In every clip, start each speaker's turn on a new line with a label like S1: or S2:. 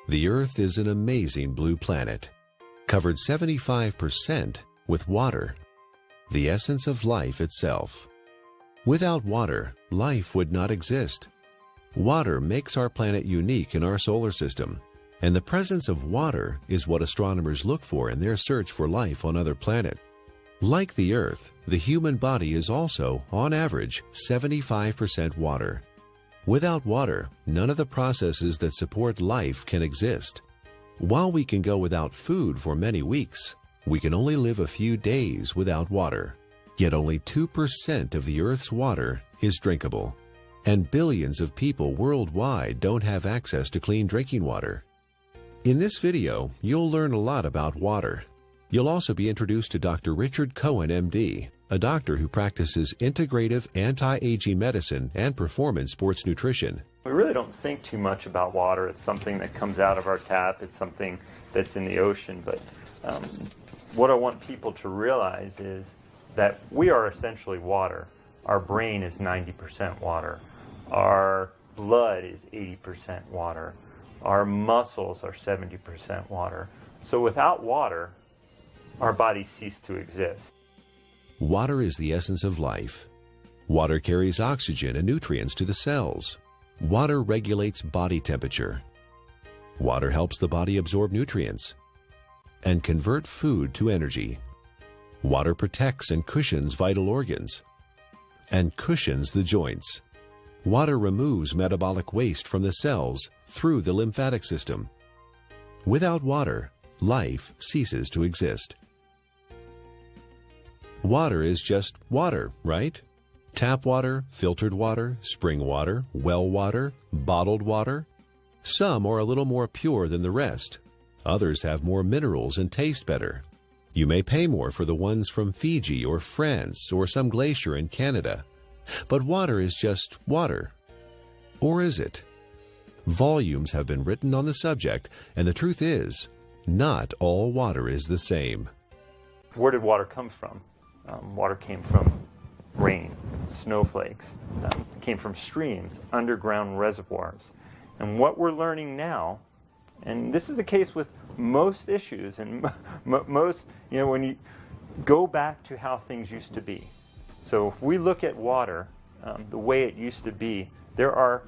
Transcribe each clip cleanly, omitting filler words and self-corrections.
S1: The Earth is an amazing blue planet, covered 75% with water, the essence of life itself. Without water, life would not exist. Water makes our planet unique in our solar system, and the presence of water is what astronomers look for in their search for life on other planets. Like the Earth, the human body is also, on average, 75% water. Without water, none of the processes that support life can exist. While we can go without food for many weeks, we can only live a few days without water. Yet only 2% of the Earth's water is drinkable, and billions of people worldwide don't have access to clean drinking water. In this video, you'll learn a lot about water. You'll also be introduced to Dr. Richard Cohen, MD, a doctor who practices integrative anti-aging medicine and performance sports nutrition.
S2: We really don't think too much about water. It's something that comes out of our tap. It's something that's in the ocean. But what I want people to realize is that we are essentially water. Our brain is 90% water. Our blood is 80% water. Our muscles are 70% water. So without water, our bodies cease to exist.
S1: Water is the essence of life. Water carries oxygen and nutrients to the cells. Water regulates body temperature. Water helps the body absorb nutrients and convert food to energy. Water protects and cushions vital organs and cushions the joints. Water removes metabolic waste from the cells through the lymphatic system. Without water, life ceases to exist. Water is just water, right? Tap water, filtered water, spring water, well water, bottled water. Some are a little more pure than the rest. Others have more minerals and taste better. You may pay more for the ones from Fiji or France or some glacier in Canada. But water is just water. Or is it? Volumes have been written on the subject, and the truth is, not all water is the same.
S2: Where did water come from? Water came from rain, snowflakes, came from streams, underground reservoirs. And what we're learning now, and this is the case with most issues, and most, when you go back to how things used to be. So if we look at water, the way it used to be, there are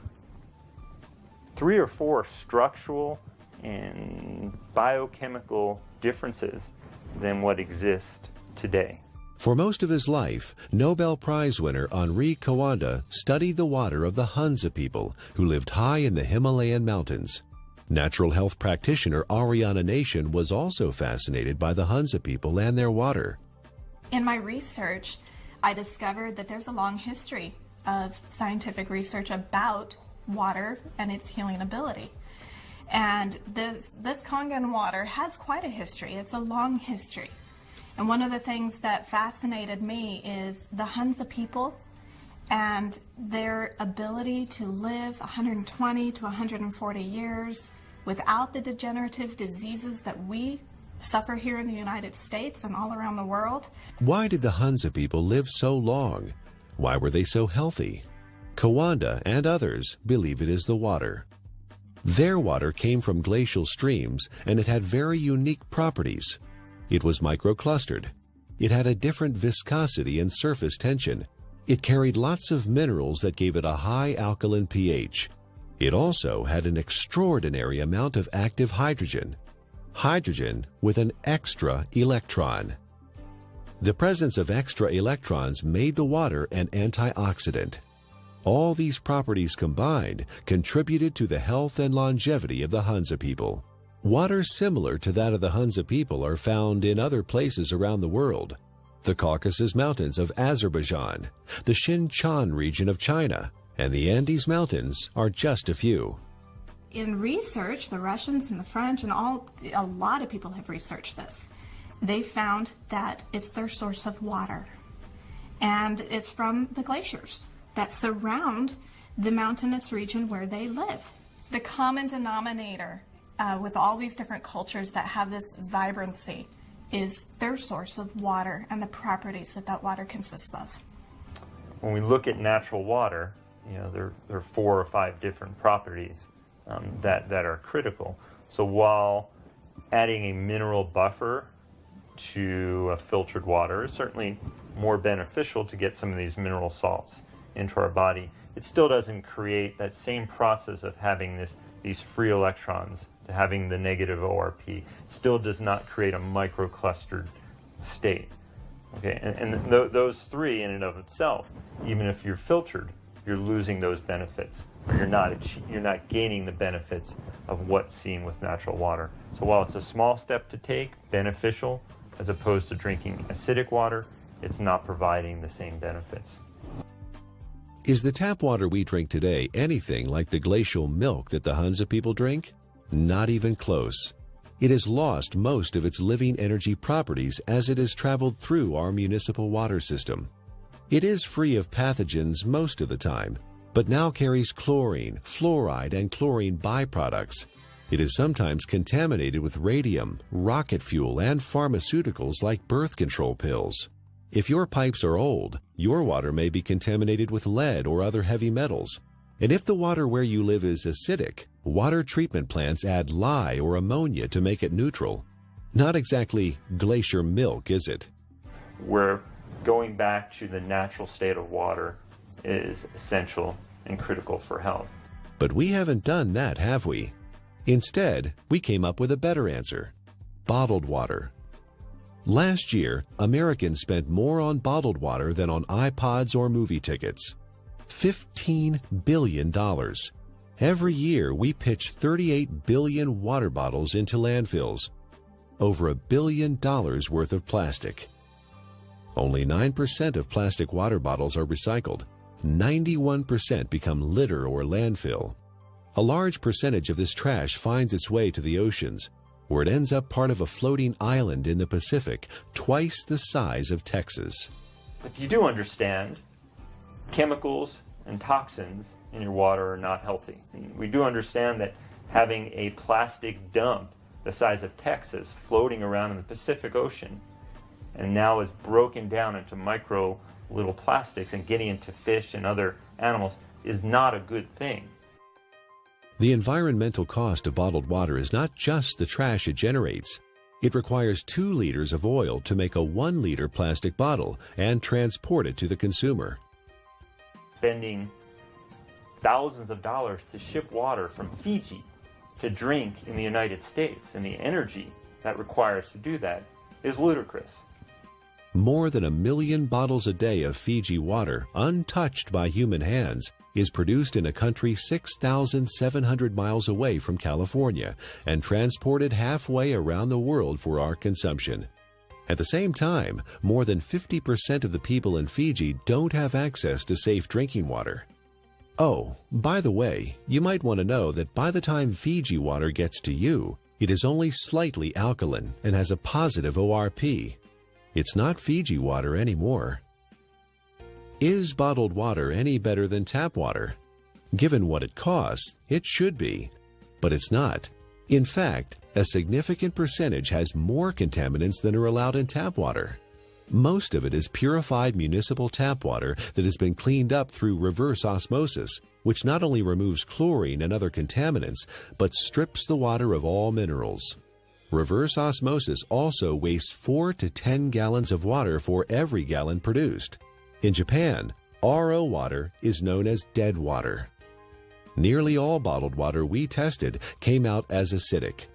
S2: 3 or 4 structural and biochemical differences than what exists today.
S1: For most of his life, Nobel Prize winner Henri Coanda studied the water of the Hunza people who lived high in the Himalayan mountains. Natural health practitioner Ariana Nation was also fascinated by the Hunza people and their water.
S3: In my research, I discovered that there's a long history of scientific research about water and its healing ability. And this Kangen water has quite a history. It's a long history. And one of the things that fascinated me is the Hunza people and their ability to live 120 to 140 years without the degenerative diseases that we suffer here in the United States and all around the world.
S1: Why did the Hunza people live so long? Why were they so healthy? Coanda and others believe it is the water. Their water came from glacial streams, and it had very unique properties. It was microclustered. It had a different viscosity and surface tension. It carried lots of minerals that gave it a high alkaline pH. It also had an extraordinary amount of active hydrogen. Hydrogen with an extra electron. The presence of extra electrons made the water an antioxidant. All these properties combined contributed to the health and longevity of the Hunza people. Water similar to that of the Hunza people are found in other places around the world. The Caucasus Mountains of Azerbaijan, the Xinjiang region of China, and the Andes Mountains are just a few.
S3: In research, the Russians and the French and a lot of people have researched this. They found that it's their source of water. And it's from the glaciers that surround the mountainous region where they live. The common denominator with all these different cultures that have this vibrancy is their source of water and the properties that that water consists of.
S2: When we look at natural water, there are 4 or 5 different properties that are critical. So while adding a mineral buffer to filtered water is certainly more beneficial to get some of these mineral salts into our body, it still doesn't create that same process of having these free electrons, to having the negative ORP. It still does not create a microclustered state. Okay, and those three in and of itself, even if you're filtered, you're losing those benefits, or you're not gaining the benefits of what's seen with natural water. So while it's a small step to take, beneficial, as opposed to drinking acidic water, it's not providing the same benefits.
S1: Is the tap water we drink today anything like the glacial milk that the Hunza people drink? Not even close. It has lost most of its living energy properties as it has traveled through our municipal water system. It is free of pathogens most of the time, but now carries chlorine, fluoride, and chlorine byproducts. It is sometimes contaminated with radium, rocket fuel, and pharmaceuticals like birth control pills. If your pipes are old, your water may be contaminated with lead or other heavy metals. And if the water where you live is acidic, water treatment plants add lye or ammonia to make it neutral. Not exactly glacier milk, is it?
S2: Where going back to the natural state of water is essential and critical for health.
S1: But we haven't done that, have we? Instead, we came up with a better answer: bottled water. Last year, Americans spent more on bottled water than on iPods or movie tickets. $15 billion. Every year, we pitch 38 billion water bottles into landfills. Over $1 billion worth of plastic. Only 9% of plastic water bottles are recycled. 91% become litter or landfill. A large percentage of this trash finds its way to the oceans, where it ends up part of a floating island in the Pacific, twice the size of Texas.
S2: But you do understand chemicals and toxins in your water are not healthy. We do understand that having a plastic dump the size of Texas floating around in the Pacific Ocean and now is broken down into micro little plastics and getting into fish and other animals is not a good thing.
S1: The environmental cost of bottled water is not just the trash it generates. It requires 2 liters of oil to make a 1-liter plastic bottle and transport it to the consumer.
S2: Spending thousands of dollars to ship water from Fiji to drink in the United States, and the energy that requires to do that is ludicrous.
S1: More than 1 million bottles a day of Fiji water, untouched by human hands, is produced in a country 6,700 miles away from California and transported halfway around the world for our consumption. At the same time, more than 50% of the people in Fiji don't have access to safe drinking water. Oh, by the way, you might want to know that by the time Fiji water gets to you, it is only slightly alkaline and has a positive ORP. It's not Fiji water anymore. Is bottled water any better than tap water? Given what it costs, it should be. But it's not. In fact, a significant percentage has more contaminants than are allowed in tap water. Most of it is purified municipal tap water that has been cleaned up through reverse osmosis, which not only removes chlorine and other contaminants, but strips the water of all minerals. Reverse osmosis also wastes 4 to 10 gallons of water for every gallon produced. In Japan, RO water is known as dead water. Nearly all bottled water we tested came out as acidic.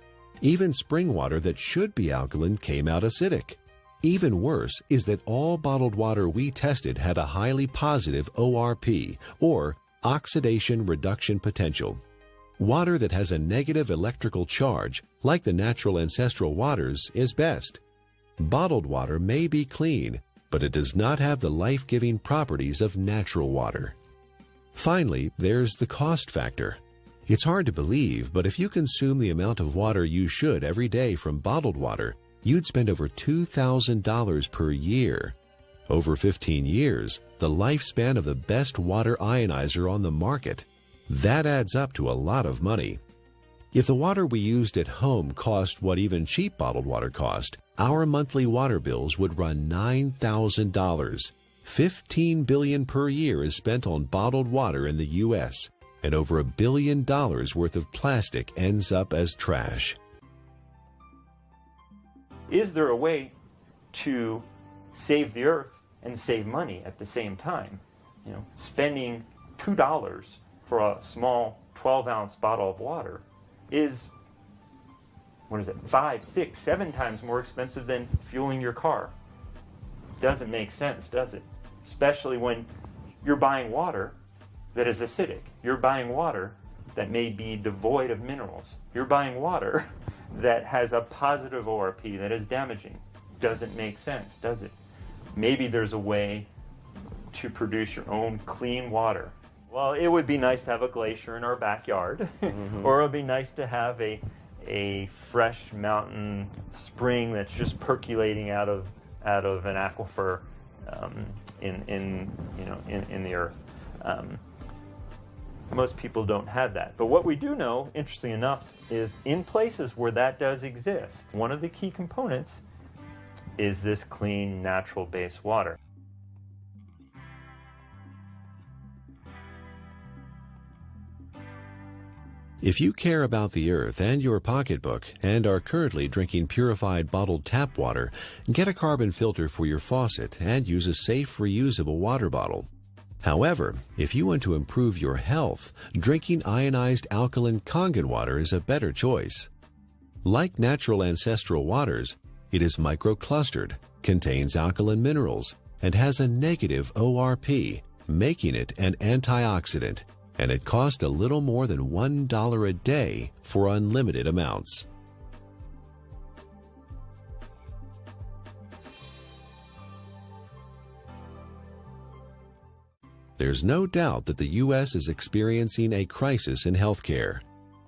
S1: Even spring water that should be alkaline came out acidic. Even worse is that all bottled water we tested had a highly positive ORP, or oxidation reduction potential. Water that has a negative electrical charge, like the natural ancestral waters, is best. Bottled water may be clean, but it does not have the life-giving properties of natural water. Finally, there's the cost factor. It's hard to believe, but if you consume the amount of water you should every day from bottled water, you'd spend over $2,000 per year. Over 15 years, the lifespan of the best water ionizer on the market. That adds up to a lot of money. If the water we used at home cost what even cheap bottled water cost, our monthly water bills would run $9,000. $15 billion per year is spent on bottled water in the U.S. and over $1 billion worth of plastic ends up as trash.
S2: Is there a way to save the earth and save money at the same time? You know, spending $2 for a small 12-ounce bottle of water is, what is it, 5, 6, 7 times more expensive than fueling your car. Doesn't make sense, does it? Especially when you're buying water that is acidic. You're buying water that may be devoid of minerals. You're buying water that has a positive ORP that is damaging. Doesn't make sense, does it? Maybe there's a way to produce your own clean water. Well, it would be nice to have a glacier in our backyard, or it would be nice to have a fresh mountain spring that's just percolating out of an aquifer in the earth. Most people don't have that. But what we do know, interestingly enough, is in places where that does exist, one of the key components is this clean, natural-based water.
S1: If you care about the earth and your pocketbook and are currently drinking purified bottled tap water, get a carbon filter for your faucet and use a safe, reusable water bottle. However, if you want to improve your health, drinking ionized alkaline Kangen water is a better choice. Like natural ancestral waters, it is microclustered, contains alkaline minerals, and has a negative ORP, making it an antioxidant, and it costs a little more than $1 a day for unlimited amounts. There's no doubt that the U.S. is experiencing a crisis in healthcare.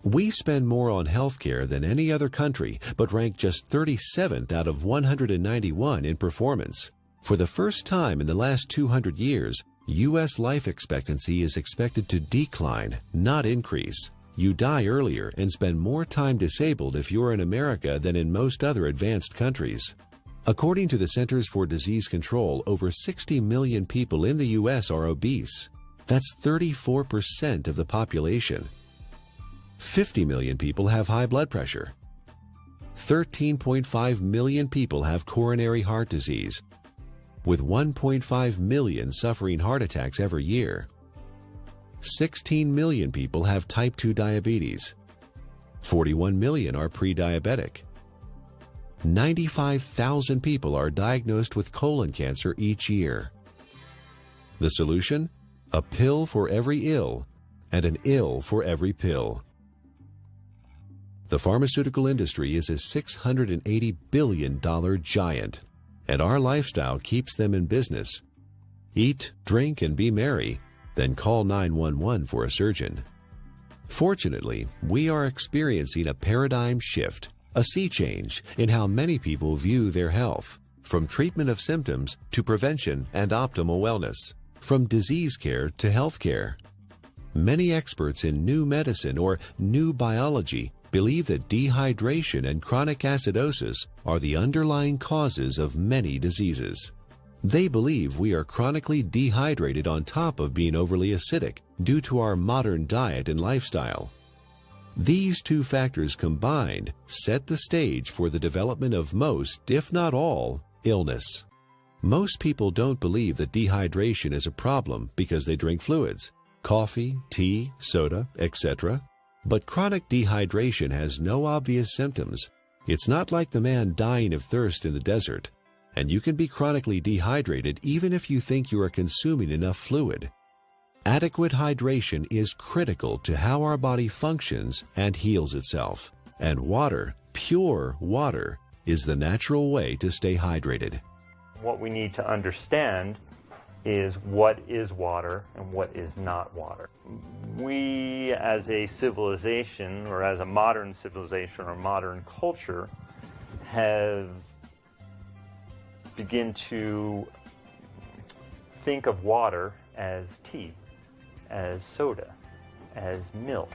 S1: We spend more on healthcare than any other country, but rank just 37th out of 191 in performance. For the first time in the last 200 years, U.S. life expectancy is expected to decline, not increase. You die earlier and spend more time disabled if you're in America than in most other advanced countries. According to the Centers for Disease Control, over 60 million people in the U.S. are obese. That's 34% of the population. 50 million people have high blood pressure. 13.5 million people have coronary heart disease, with 1.5 million suffering heart attacks every year. 16 million people have type 2 diabetes. 41 million are pre-diabetic. 95,000 people are diagnosed with colon cancer each year. The solution? A pill for every ill, and an ill for every pill. The pharmaceutical industry is a $680 billion giant, and our lifestyle keeps them in business. Eat, drink, and be merry, then call 911 for a surgeon. Fortunately, we are experiencing a paradigm shift, a sea change in how many people view their health, from treatment of symptoms to prevention and optimal wellness, from disease care to health care. Many experts in new medicine or new biology believe that dehydration and chronic acidosis are the underlying causes of many diseases. They believe we are chronically dehydrated on top of being overly acidic due to our modern diet and lifestyle. These two factors combined set the stage for the development of most, if not all, illness. Most people don't believe that dehydration is a problem because they drink fluids, coffee, tea, soda, etc. But chronic dehydration has no obvious symptoms. It's not like the man dying of thirst in the desert, and you can be chronically dehydrated even if you think you are consuming enough fluid. Adequate hydration is critical to how our body functions and heals itself, and water, pure water, is the natural way to stay hydrated.
S2: What we need to understand is what is water and what is not water. We as a civilization, or as a modern civilization or modern culture, have begun to think of water as tea, as soda, as milk,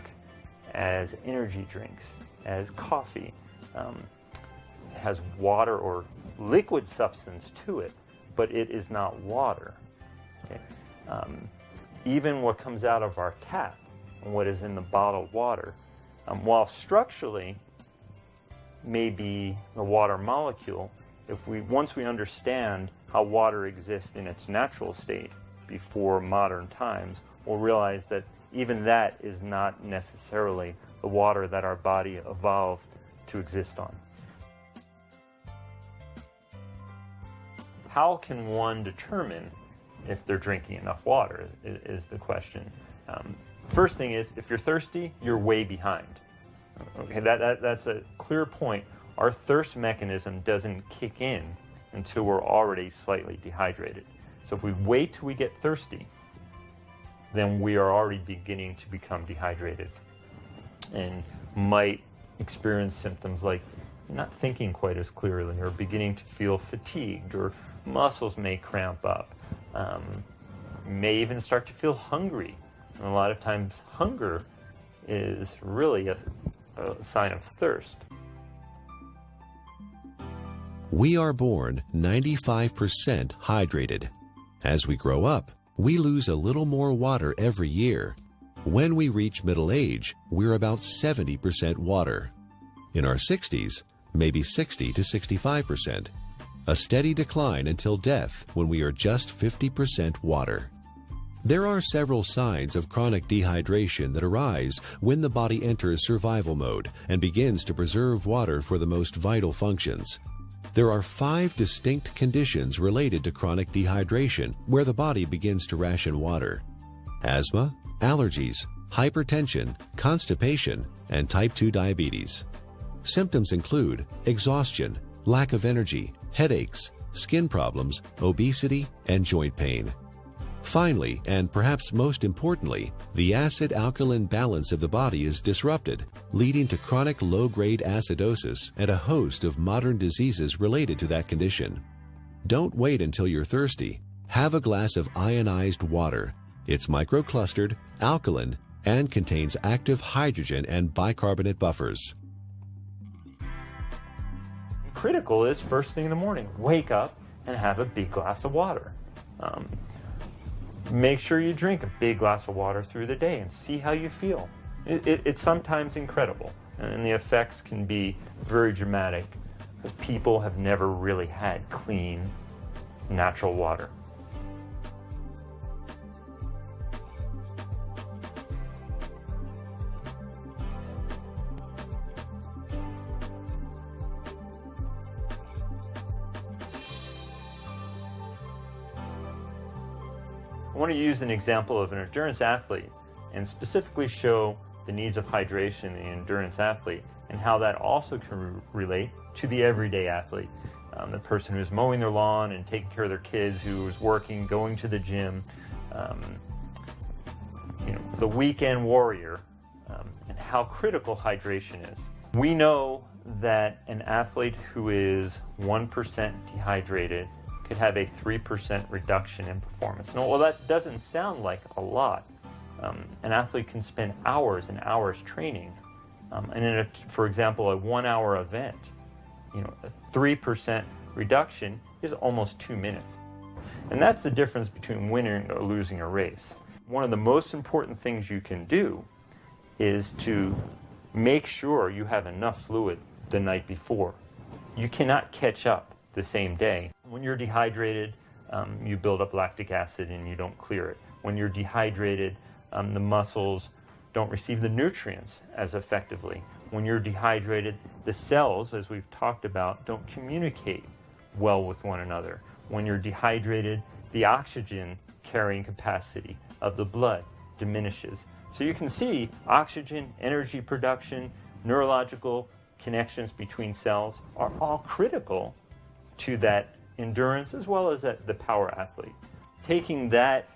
S2: as energy drinks, as coffee. It has water or liquid substance to it, but it is not water. Okay? Even what comes out of our tap and what is in the bottled water. While structurally maybe the water molecule, once we understand how water exists in its natural state before modern times, we'll realize that even that is not necessarily the water that our body evolved to exist on. How can one determine if they're drinking enough water is the question. First thing is, if you're thirsty, you're way behind. Okay, that's a clear point. Our thirst mechanism doesn't kick in until we're already slightly dehydrated. So if we wait till we get thirsty, then we are already beginning to become dehydrated and might experience symptoms like not thinking quite as clearly, or beginning to feel fatigued, or muscles may cramp up, may even start to feel hungry. And a lot of times hunger is really a sign of thirst.
S1: We are born 95% hydrated. As we grow up, we lose a little more water every year. When we reach middle age, we're about 70% water. In our 60s, maybe 60 to 65%. A steady decline until death when we are just 50% water. There are several signs of chronic dehydration that arise when the body enters survival mode and begins to preserve water for the most vital functions. There are 5 distinct conditions related to chronic dehydration where the body begins to ration water: asthma, allergies, hypertension, constipation, and type 2 diabetes. Symptoms include exhaustion, lack of energy, headaches, skin problems, obesity, and joint pain. Finally, and perhaps most importantly, the acid-alkaline balance of the body is disrupted, leading to chronic low-grade acidosis and a host of modern diseases related to that condition. Don't wait until you're thirsty. Have a glass of ionized water. It's microclustered, alkaline, and contains active hydrogen and bicarbonate buffers.
S2: Critical is first thing in the morning, wake up and have a big glass of water. Make sure you drink a big glass of water through the day and see how you feel. It's sometimes incredible, and the effects can be very dramatic. People have never really had clean, natural water. I want to use an example of an endurance athlete and specifically show the needs of hydration in the endurance athlete and how that also can relate to the everyday athlete. The person who's mowing their lawn and taking care of their kids, who is working, going to the gym, the weekend warrior, and how critical hydration is. We know that an athlete who is 1% dehydrated could have a 3% reduction in performance. Now, well, that doesn't sound like a lot. An athlete can spend hours and hours training, and for example, a 1-hour event, a 3% reduction is almost 2 minutes. And that's the difference between winning or losing a race. One of the most important things you can do is to make sure you have enough fluid the night before. You cannot catch up the same day. When you're dehydrated, you build up lactic acid and you don't clear it. When you're dehydrated, the muscles don't receive the nutrients as effectively. When you're dehydrated, the cells, as we've talked about, don't communicate well with one another. When you're dehydrated, the oxygen carrying capacity of the blood diminishes. So you can see oxygen, energy production, neurological connections between cells are all critical to that endurance as well as the power athlete. Taking that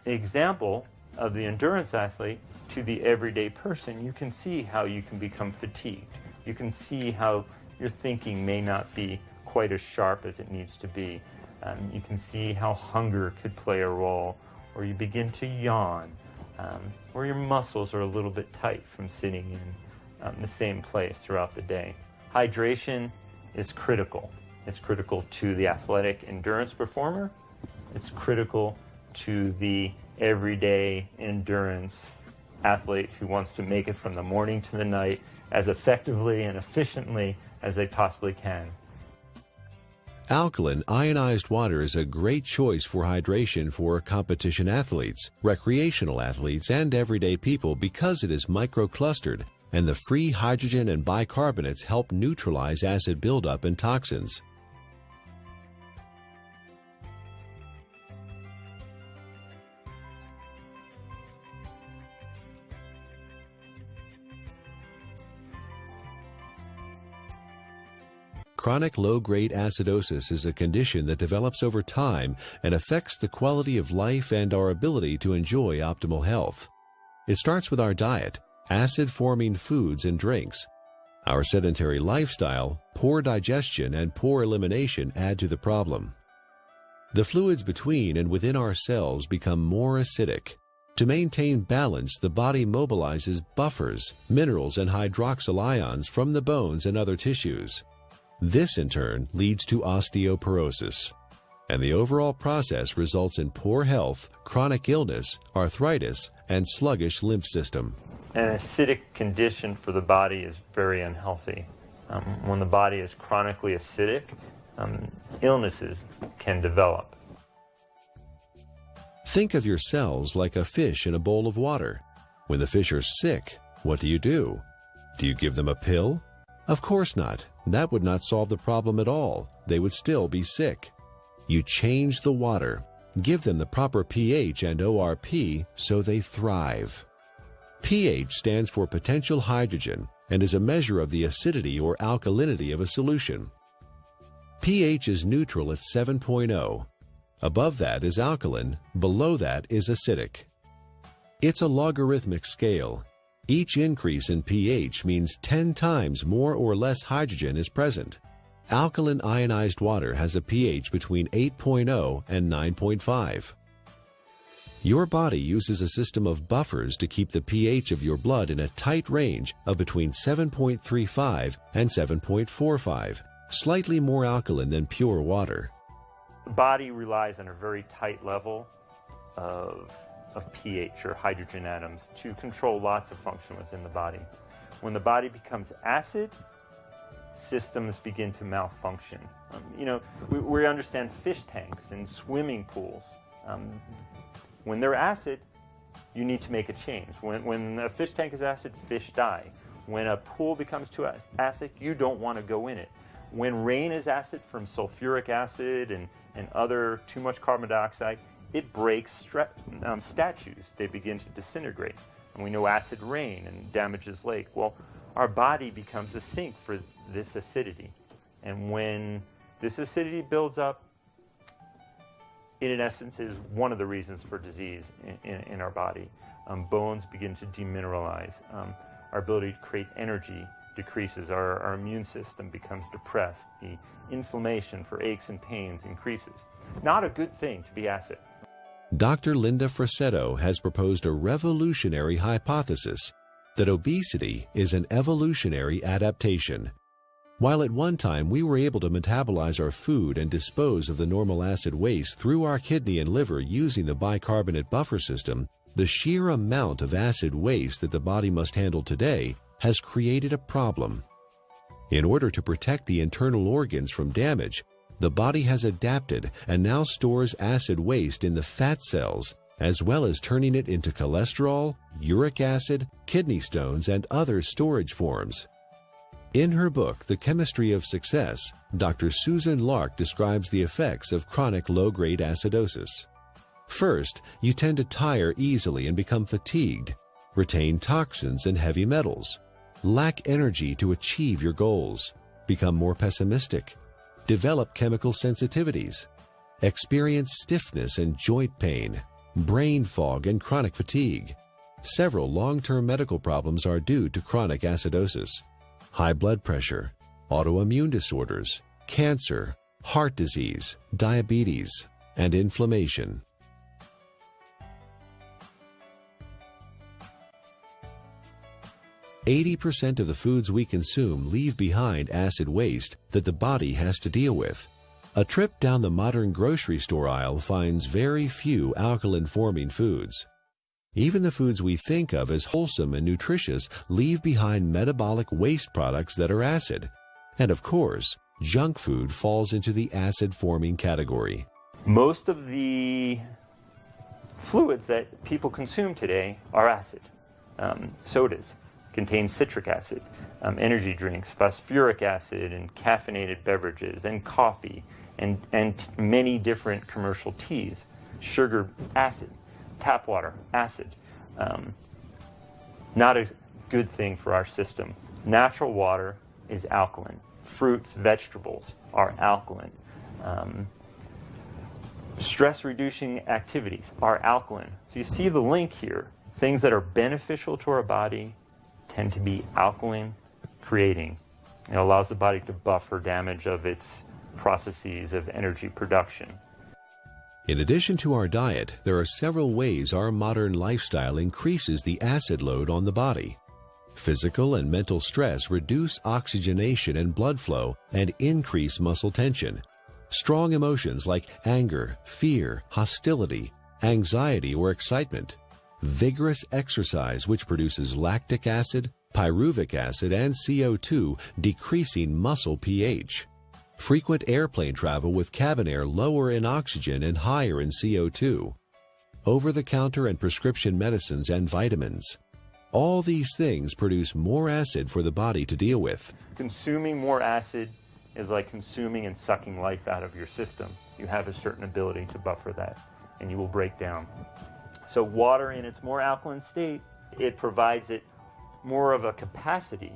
S2: example of the endurance athlete to the everyday person, you can see how you can become fatigued. You can see how your thinking may not be quite as sharp as it needs to be. You can see how hunger could play a role, or you begin to yawn, or your muscles are a little bit tight from sitting in the same place throughout the day. Hydration is critical. It's critical to the athletic endurance performer. It's critical to the everyday endurance athlete who wants to make it from the morning to the night as effectively and efficiently as they possibly can.
S1: Alkaline ionized water is a great choice for hydration for competition athletes, recreational athletes, and everyday people because it is microclustered, and the free hydrogen and bicarbonates help neutralize acid buildup and toxins. Chronic low-grade acidosis is a condition that develops over time and affects the quality of life and our ability to enjoy optimal health. It starts with our diet, acid-forming foods and drinks. Our sedentary lifestyle, poor digestion, and poor elimination add to the problem. The fluids between and within our cells become more acidic. To maintain balance, the body mobilizes buffers, minerals, and hydroxyl ions from the bones and other tissues. This, in turn, leads to osteoporosis, and the overall process results in poor health, chronic illness, arthritis, and sluggish lymph system.
S2: An acidic condition for the body is very unhealthy. When the body is chronically acidic, illnesses can develop.
S1: Think of your cells like a fish in a bowl of water. When the fish are sick, what do? Do you give them a pill? Of course not. That would not solve the problem at all. They would still be sick. You change the water, give them the proper pH and ORP so they thrive. pH stands for potential hydrogen and is a measure of the acidity or alkalinity of a solution. pH is neutral at 7.0. Above that is alkaline, below that is acidic. It's a logarithmic scale. Each increase in pH means 10 times more or less hydrogen is present. Alkaline ionized water has a pH between 8.0 and 9.5. Your body uses a system of buffers to keep the pH of your blood in a tight range of between 7.35 and 7.45, slightly more alkaline than pure water.
S2: The body relies on a very tight level of pH, or hydrogen atoms, to control lots of function within the body. When the body becomes acid, systems begin to malfunction. We understand fish tanks and swimming pools. When they're acid, you need to make a change. When a fish tank is acid, fish die. When a pool becomes too acid, you don't want to go in it. When rain is acid from sulfuric acid and other too much carbon dioxide, it breaks statues. They begin to disintegrate. And we know acid rain and damages lake. Well, our body becomes a sink for this acidity. And when this acidity builds up, it in essence is one of the reasons for disease in our body. Bones begin to demineralize. Our ability to create energy decreases. Our immune system becomes depressed. The inflammation for aches and pains increases. Not a good thing to be acid.
S1: Dr. Linda Frassetto has proposed a revolutionary hypothesis that obesity is an evolutionary adaptation. While at one time we were able to metabolize our food and dispose of the normal acid waste through our kidney and liver using the bicarbonate buffer system, the sheer amount of acid waste that the body must handle today has created a problem. In order to protect the internal organs from damage, the body has adapted and now stores acid waste in the fat cells, as well as turning it into cholesterol, uric acid, kidney stones, and other storage forms. In her book, The Chemistry of Success, Dr. Susan Lark describes the effects of chronic low-grade acidosis. First, you tend to tire easily and become fatigued, retain toxins and heavy metals, lack energy to achieve your goals, become more pessimistic, develop chemical sensitivities, experience stiffness and joint pain, brain fog, and chronic fatigue. Several long-term medical problems are due to chronic acidosis: high blood pressure, autoimmune disorders, cancer, heart disease, diabetes, and inflammation. %80 of the foods we consume leave behind acid waste that the body has to deal with. A trip down the modern grocery store aisle finds very few alkaline-forming foods. Even the foods we think of as wholesome and nutritious leave behind metabolic waste products that are acid. And of course, junk food falls into the acid-forming category.
S2: Most of the fluids that people consume today are acid. Sodas contain citric acid, energy drinks, phosphoric acid, and caffeinated beverages, and coffee, and many different commercial teas. Sugar, acid. Tap water, acid. Not a good thing for our system. Natural water is alkaline. Fruits, vegetables are alkaline. Stress-reducing activities are alkaline. So you see the link here. Things that are beneficial to our body tend to be alkaline creating. It allows the body to buffer damage of its processes of energy production.
S1: In addition to our diet, there are several ways our modern lifestyle increases the acid load on the body. Physical and mental stress reduce oxygenation and blood flow and increase muscle tension. Strong emotions like anger, fear, hostility, anxiety, or excitement. Vigorous exercise, which produces lactic acid, pyruvic acid, and CO2, decreasing muscle pH. Frequent airplane travel with cabin air lower in oxygen and higher in CO2. Over-the-counter and prescription medicines and vitamins. All these things produce more acid for the body to deal with.
S2: Consuming more acid is like consuming and sucking life out of your system. You have a certain ability to buffer that, and you will break down. So water in its more alkaline state, it provides it more of a capacity,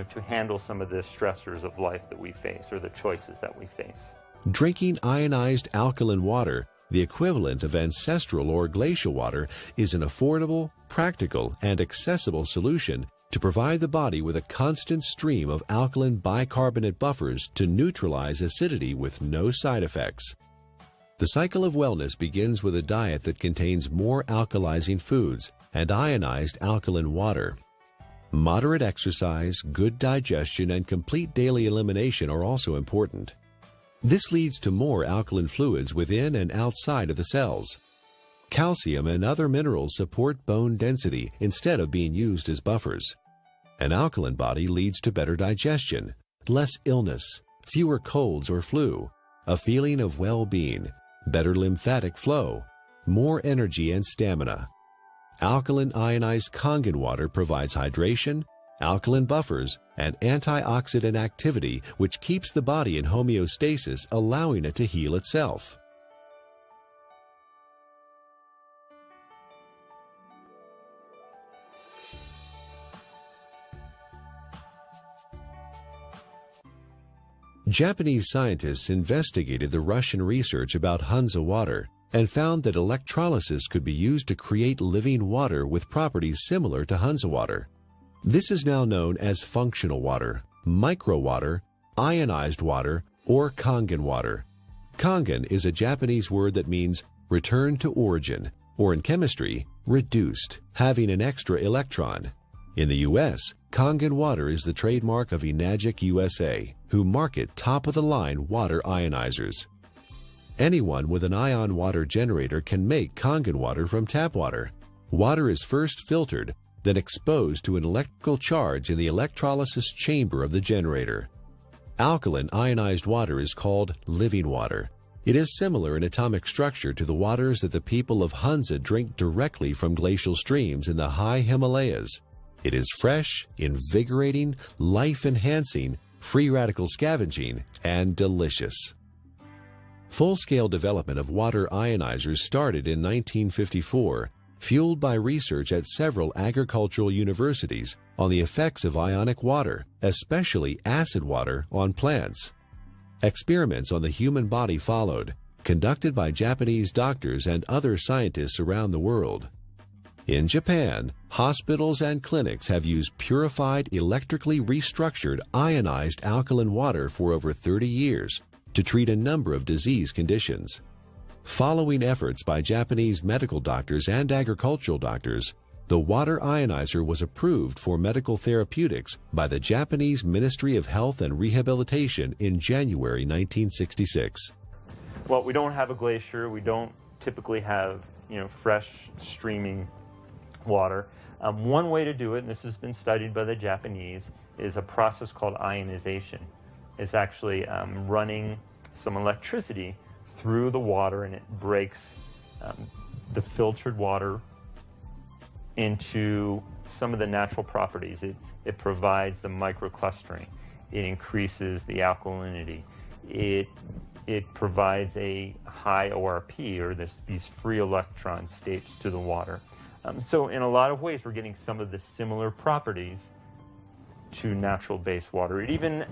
S2: to handle some of the stressors of life that we face, or the choices that we face.
S1: Drinking ionized alkaline water, the equivalent of ancestral or glacial water, is an affordable, practical, and accessible solution to provide the body with a constant stream of alkaline bicarbonate buffers to neutralize acidity with no side effects. The cycle of wellness begins with a diet that contains more alkalizing foods and ionized alkaline water. Moderate exercise, good digestion, and complete daily elimination are also important. This leads to more alkaline fluids within and outside of the cells. Calcium and other minerals support bone density instead of being used as buffers. An alkaline body leads to better digestion, less illness, fewer colds or flu, a feeling of well-being, better lymphatic flow, more energy and stamina. Alkaline ionized Kangen water provides hydration, alkaline buffers, and antioxidant activity, which keeps the body in homeostasis, allowing it to heal itself. Japanese scientists investigated the Russian research about Hansa water and found that electrolysis could be used to create living water with properties similar to Hansa water. This is now known as functional water, micro water, ionized water, or Kangen water. Kangen is a Japanese word that means return to origin, or in chemistry, reduced, having an extra electron. In the U.S., Kangen water is the trademark of Enagic USA, who market top-of-the-line water ionizers. Anyone with an ion water generator can make Kangen water from tap water. Water is first filtered, then exposed to an electrical charge in the electrolysis chamber of the generator. Alkaline ionized water is called living water. It is similar in atomic structure to the waters that the people of Hansa drink directly from glacial streams in the high Himalayas. It is fresh, invigorating, life-enhancing, free radical scavenging, and delicious. Full-scale development of water ionizers started in 1954, fueled by research at several agricultural universities on the effects of ionic water, especially acid water, on plants. Experiments on the human body followed, conducted by Japanese doctors and other scientists around the world. In Japan, hospitals and clinics have used purified, electrically restructured, ionized alkaline water for over 30 years to treat a number of disease conditions. Following efforts by Japanese medical doctors and agricultural doctors, the water ionizer was approved for medical therapeutics by the Japanese Ministry of Health and Rehabilitation in January 1966.
S2: Well, we don't have a glacier. We don't typically have, fresh streaming water. One way to do it, and this has been studied by the Japanese, is a process called ionization. It's actually running some electricity through the water, and it breaks the filtered water into some of the natural properties. It provides the microclustering. It increases the alkalinity. It provides a high ORP, or these free electron states, to the water. So in a lot of ways, we're getting some of the similar properties to natural base water. It even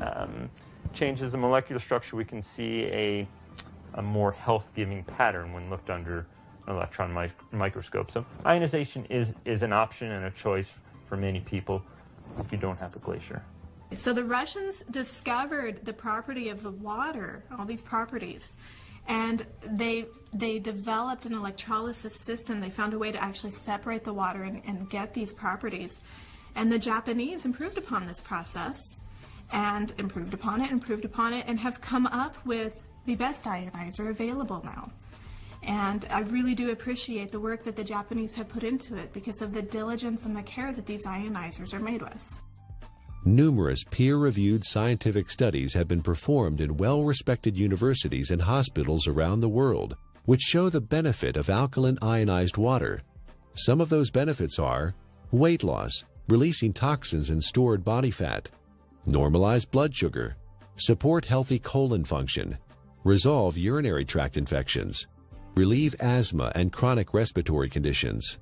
S2: changes the molecular structure. We can see a more health-giving pattern when looked under an electron microscope. So ionization is an option and a choice for many people if you don't have a glacier.
S3: So the Russians discovered the property of the water, all these properties, and they developed an electrolysis system. They found a way to actually separate the water and get these properties. And the Japanese improved upon this process and improved upon it, and have come up with the best ionizer available now. And I really do appreciate the work that the Japanese have put into it because of the diligence and the care that these ionizers are made with.
S1: Numerous peer-reviewed scientific studies have been performed in well-respected universities and hospitals around the world, which show the benefit of alkaline ionized water. Some of those benefits are weight loss, releasing toxins and stored body fat, normalize blood sugar, support healthy colon function, resolve urinary tract infections, relieve asthma and chronic respiratory conditions,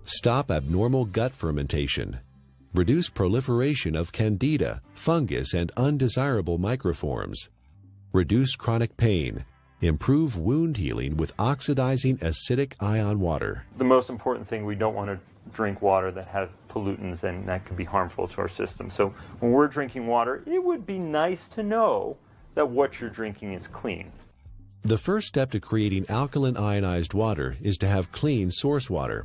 S1: stop abnormal gut fermentation, reduce proliferation of candida, fungus, and undesirable microforms, reduce chronic pain, improve wound healing with oxidizing acidic ion water.
S2: The most important thing, we don't want to drink water that has pollutants, and that could be harmful to our system. So when we're drinking water, it would be nice to know that what you're drinking is clean.
S1: The first step to creating alkaline ionized water is to have clean source water.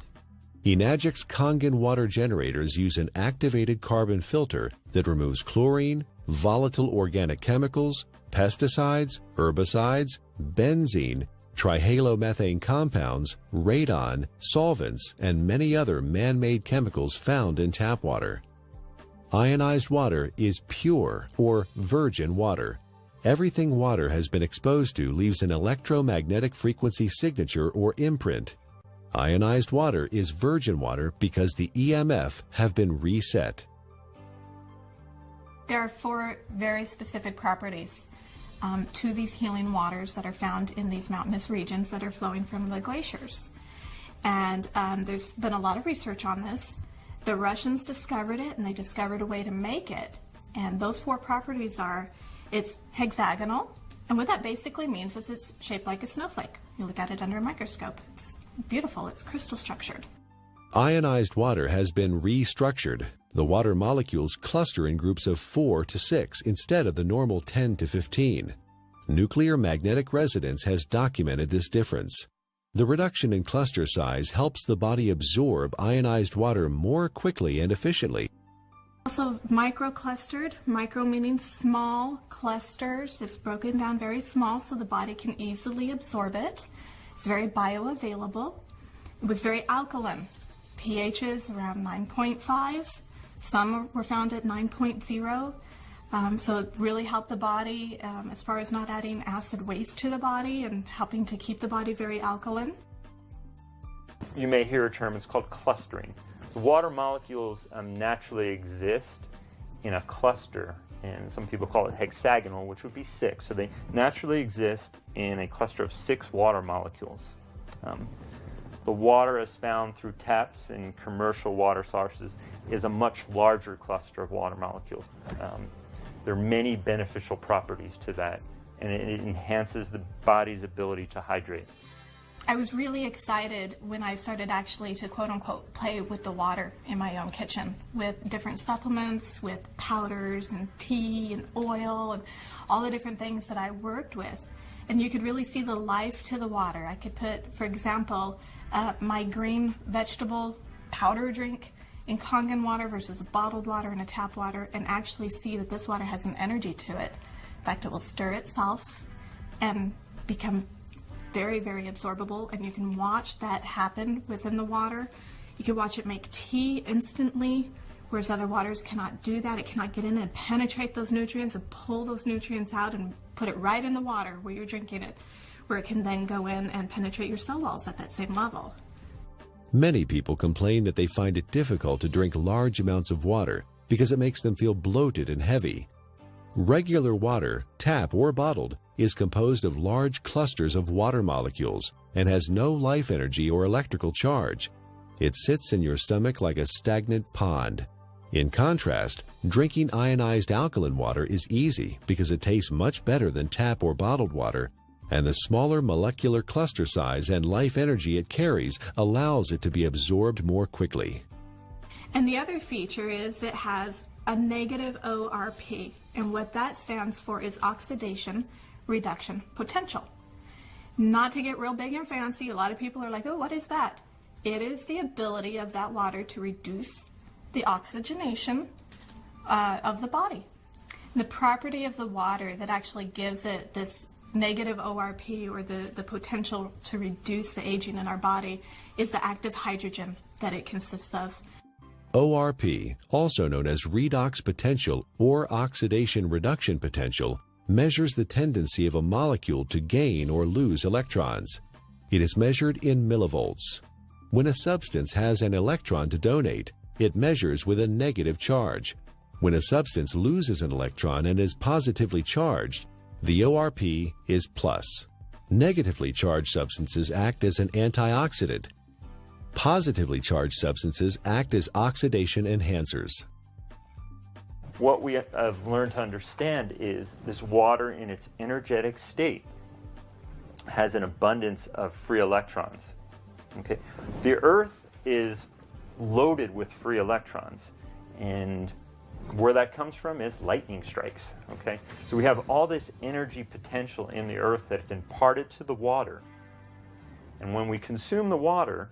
S1: Enagic's Kangen Water generators use an activated carbon filter that removes chlorine, volatile organic chemicals, pesticides, herbicides, benzene, trihalomethane compounds, radon, solvents, and many other man-made chemicals found in tap water. Ionized water is pure or virgin water. Everything water has been exposed to leaves an electromagnetic frequency signature or imprint. Ionized water is virgin water because the EMF have been reset.
S3: There are 4 very specific properties to these healing waters that are found in these mountainous regions that are flowing from the glaciers. And there's been a lot of research on this. The Russians discovered it, and they discovered a way to make it. And those 4 properties are, it's hexagonal, and what that basically means is it's shaped like a snowflake. You look at it under a microscope. It's beautiful. It's crystal structured.
S1: Ionized water has been restructured. The water molecules cluster in groups of 4 to 6 instead of the normal 10 to 15. Nuclear magnetic resonance has documented this difference. The reduction in cluster size helps the body absorb ionized water more quickly and efficiently.
S3: Also micro-clustered, micro meaning small clusters. It's broken down very small so the body can easily absorb it. It's very bioavailable. It was very alkaline. pHs around 9.5. Some were found at 9.0. So it really helped the body as far as not adding acid waste to the body and helping to keep the body very alkaline.
S2: You may hear a term, it's called clustering. The water molecules naturally exist in a cluster, and some people call it hexagonal, which would be 6. So they naturally exist in a cluster of 6 water molecules. The water as found through taps and commercial water sources is a much larger cluster of water molecules. There are many beneficial properties to that, and it enhances the body's ability to hydrate.
S3: I was really excited when I started actually to quote-unquote play with the water in my own kitchen with different supplements, with powders and tea and oil and all the different things that I worked with. And you could really see the life to the water. I could put, for example, my green vegetable powder drink in Kangen water versus bottled water and a tap water, and actually see that this water has an energy to it. In fact, it will stir itself and become very, very absorbable, and you can watch that happen within the water. You can watch it make tea instantly, whereas other waters cannot do that. It cannot get in and penetrate those nutrients and pull those nutrients out and put it right in the water where you're drinking it, where it can then go in and penetrate your cell walls at that same level.
S1: Many people complain that they find it difficult to drink large amounts of water because it makes them feel bloated and heavy. Regular water, tap or bottled, is composed of large clusters of water molecules and has no life energy or electrical charge. It sits in your stomach like a stagnant pond. In contrast, drinking ionized alkaline water is easy because it tastes much better than tap or bottled water, and the smaller molecular cluster size and life energy it carries allows it to be absorbed more quickly.
S3: And the other feature is it has a negative ORP, and what that stands for is oxidation reduction potential. Not to get real big and fancy, a lot of people are like, oh, what is that? It is the ability of that water to reduce the oxygenation of the body. The property of the water that actually gives it this negative ORP, or the potential to reduce the aging in our body, is the active hydrogen that it consists of.
S1: ORP, also known as redox potential or oxidation reduction potential, measures the tendency of a molecule to gain or lose electrons. It is measured in millivolts. When a substance has an electron to donate, it measures with a negative charge. When a substance loses an electron and is positively charged, the ORP is plus. Negatively charged substances act as an antioxidant. Positively charged substances act as oxidation enhancers.
S2: What we have learned to understand is this water in its energetic state has an abundance of free electrons. Okay? The Earth is loaded with free electrons, and where that comes from is lightning strikes. Okay? So we have all this energy potential in the Earth that's imparted to the water, and when we consume the water,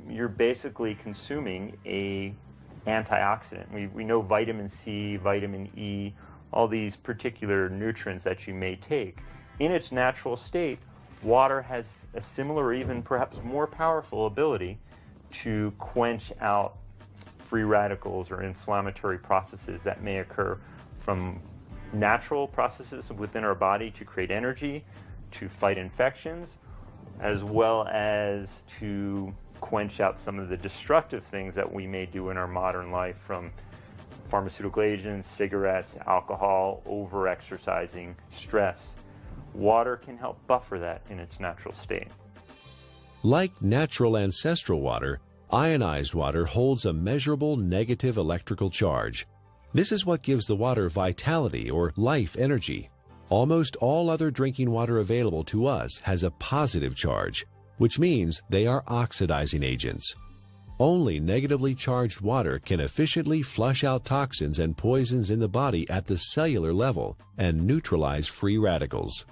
S2: you're basically consuming a antioxidant. We know vitamin C, vitamin E, all these particular nutrients that you may take. In its natural state, water has a similar, even perhaps more powerful ability to quench out free radicals or inflammatory processes that may occur from natural processes within our body to create energy, to fight infections, as well as to quench out some of the destructive things that we may do in our modern life, from pharmaceutical agents, cigarettes, alcohol, over-exercising, stress. Water can help buffer that in its natural state.
S1: Like natural ancestral water, ionized water holds a measurable negative electrical charge. This is what gives the water vitality or life energy. Almost all other drinking water available to us has a positive charge, which means they are oxidizing agents. Only negatively charged water can efficiently flush out toxins and poisons in the body at the cellular level and neutralize free radicals.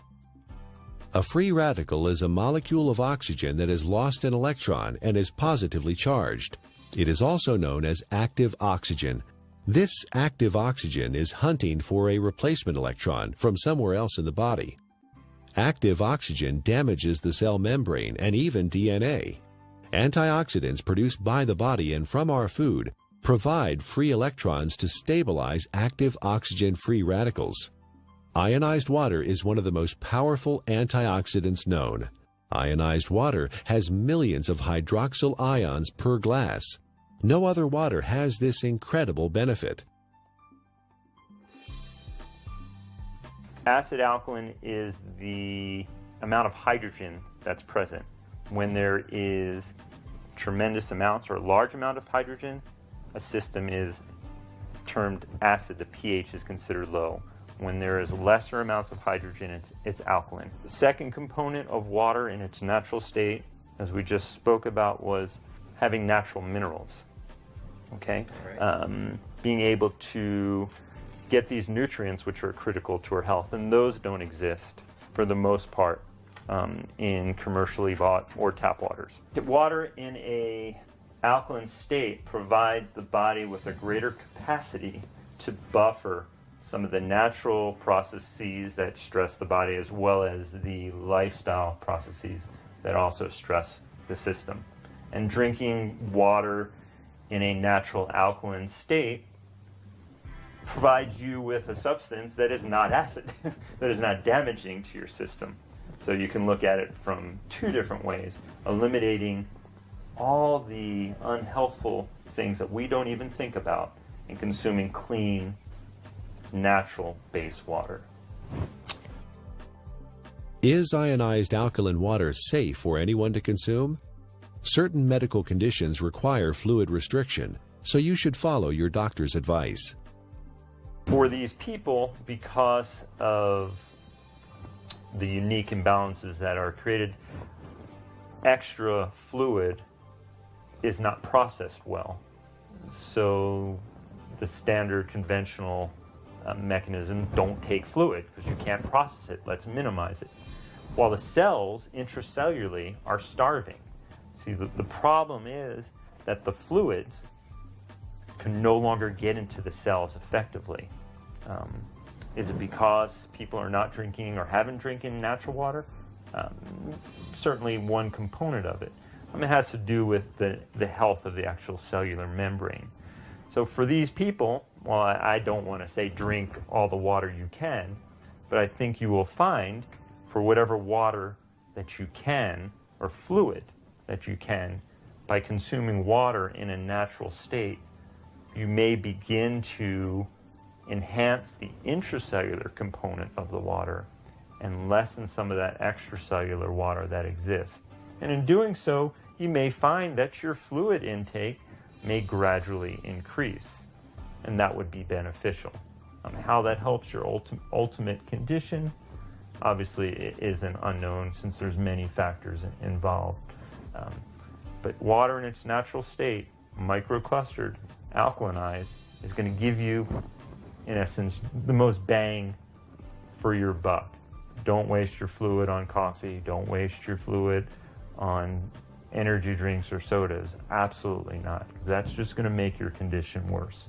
S1: A free radical is a molecule of oxygen that has lost an electron and is positively charged. It is also known as active oxygen. This active oxygen is hunting for a replacement electron from somewhere else in the body. Active oxygen damages the cell membrane and even DNA. Antioxidants produced by the body and from our food provide free electrons to stabilize active oxygen-free radicals. Ionized water is one of the most powerful antioxidants known. Ionized water has millions of hydroxyl ions per glass. No other water has this incredible benefit.
S2: Acid alkaline is the amount of hydrogen that's present. When there is tremendous amounts or a large amount of hydrogen, a system is termed acid. The pH is considered low. When there is lesser amounts of hydrogen, it's alkaline. The second component of water in its natural state, as we just spoke about, was having natural minerals. Okay? Right. Being able to get these nutrients which are critical to our health, and those don't exist for the most part in commercially bought or tap waters. Water in a alkaline state provides the body with a greater capacity to buffer some of the natural processes that stress the body, as well as the lifestyle processes that also stress the system. And drinking water in a natural alkaline state provides you with a substance that is not acid, that is not damaging to your system. So you can look at it from two different ways, eliminating all the unhealthful things that we don't even think about and consuming clean, natural base water.
S1: Is ionized alkaline water safe for anyone to consume? Certain medical conditions require fluid restriction, so you should follow your doctor's advice.
S2: For these people, because of the unique imbalances that are created, extra fluid is not processed well. So the standard conventional mechanism, don't take fluid because you can't process it. Let's minimize it. While the cells intracellularly are starving. See, the problem is that the fluids can no longer get into the cells effectively. Is it because people are not drinking or haven't drinking natural water? Certainly one component of it. It has to do with the health of the actual cellular membrane. So for these people, well, I don't want to say drink all the water you can, but I think you will find for whatever water that you can, or fluid that you can, by consuming water in a natural state, you may begin to enhance the intracellular component of the water and lessen some of that extracellular water that exists. And in doing so, you may find that your fluid intake may gradually increase, and that would be beneficial. How that helps your ultimate condition, obviously it is an unknown since there's many factors involved. But water in its natural state, microclustered, alkalinized, is going to give you, in essence, the most bang for your buck. Don't waste your fluid on coffee. Don't waste your fluid on energy drinks or sodas. Absolutely not. That's just going to make your condition worse.